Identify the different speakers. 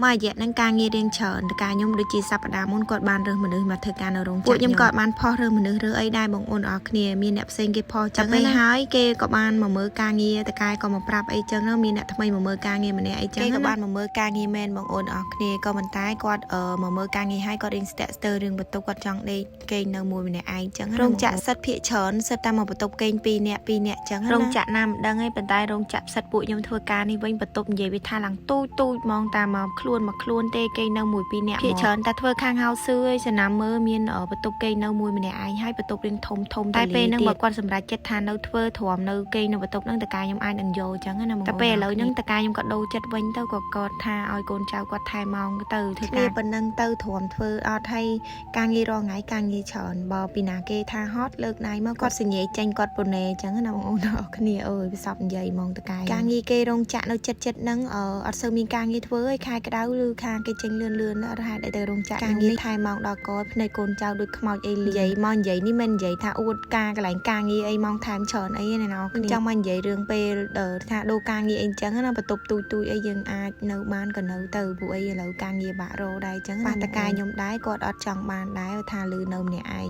Speaker 1: មករយៈនឹងការងាររៀងច្រើនតការខ្ញុំដូចជាសប្តាហ៍មុនគាត់បានរើសមនុស្សមកធ្វើការនៅរោងចក្រពួកខ្ញុំក៏បានផុសរើសមនុស្សរើសអីដែរបងប្អូនអរគ្នាមានអ្នកផ្សេងគេផុសចាំពេលហើយគេក៏បានមកមើលការងារតកែក៏មកប្រាប់អីចឹងមានអ្នកថ្មីមកមើលការងារម្នាក់អីចឹងគេក៏បានមកមើលការងារមែនបងប្អូនអរគ្នាក៏ប៉ុន្តែគាត់មកមើលការងារហើយគាត់រៀងស្ទាក់ស្ទើររឿងបន្ទប់គាត់ចង់ដេកគេនៅមួយម្នាក់ឯងចឹងរោងចក្រសិតភាកច្រើនសិតតែមកបន្ទប់គេង2នាក់ចឹងរោងចក្រណាមិនដឹងឯងប៉ុន្តែរោងចក្រសិតពួកខ្ញុំធ្វើការនេះវិញបន្ទប់និយាយវាថាឡើងទូចហ្មងតាមមកខ្លួនទេគេនៅមួយ2នាក់ភាកច្រើនតែធ្វើខាងហៅសឿឯចំណាំមើលមានបន្ទប់គេនៅមួយម្នាក់ឯងហើយបន្ទប់រៀងធំតែពេលហ្នឹងបើគាត់សម្រេចចិត្តថានៅធ្វើទ្រាំនៅគេនៅបន្ទប់ហ្នឹងតកាខ្ញុំអាចនឹងយកចឹងណាតែពេលឥឡូវហ្នឹងតកាខ្ញុំក៏ដូរចិត្តវិញទៅក៏គាត់ថាឲ្យកូនចៅគាត់ថែម៉ោងទៅធ្វើការប៉ុណ្ណឹងទៅទ្រាំធ្វើអត់ហើយការងាររងថ្ងៃការងារច្រើនបើពីណាគេថាហត់លើកដៃមកគាត់សញ្ញេចេញគាត់ប៉ុណ្ណេចឹងណាបងប្អូនអរគ្នាអើយវាសពនិយាយហ្មងតកាការងារគេរោងចក្រនៅចិត្តហ្នឹងអត់សូវមានការងារធ្វើឯខែក្តៅឬខាងគេចេញលឿនអត់ហេតុអីទៅរោងចក្រការងារថែម៉ោងដល់កភ្នែកកូនចៅដូចខ្មោចអីនិយាយមកនិយាយនេះមិននិយាយថាអួតការកន្លែងការងារអីម៉ោងថែមច្រើនអីណាណោះខ្ញុំចង់មកនិយាយរឿងពេលថាដូរការងារអីចឹងណាបន្ទប់ទូចអីយើងអាចនៅបានក៏នៅទៅពួកអីឥឡូវការងារបាក់រោដែរចឹងបាទតកាខ្ញុំដែរគាត់អត់ចង់បានដែរថាលឺនៅម្នាក់ឯង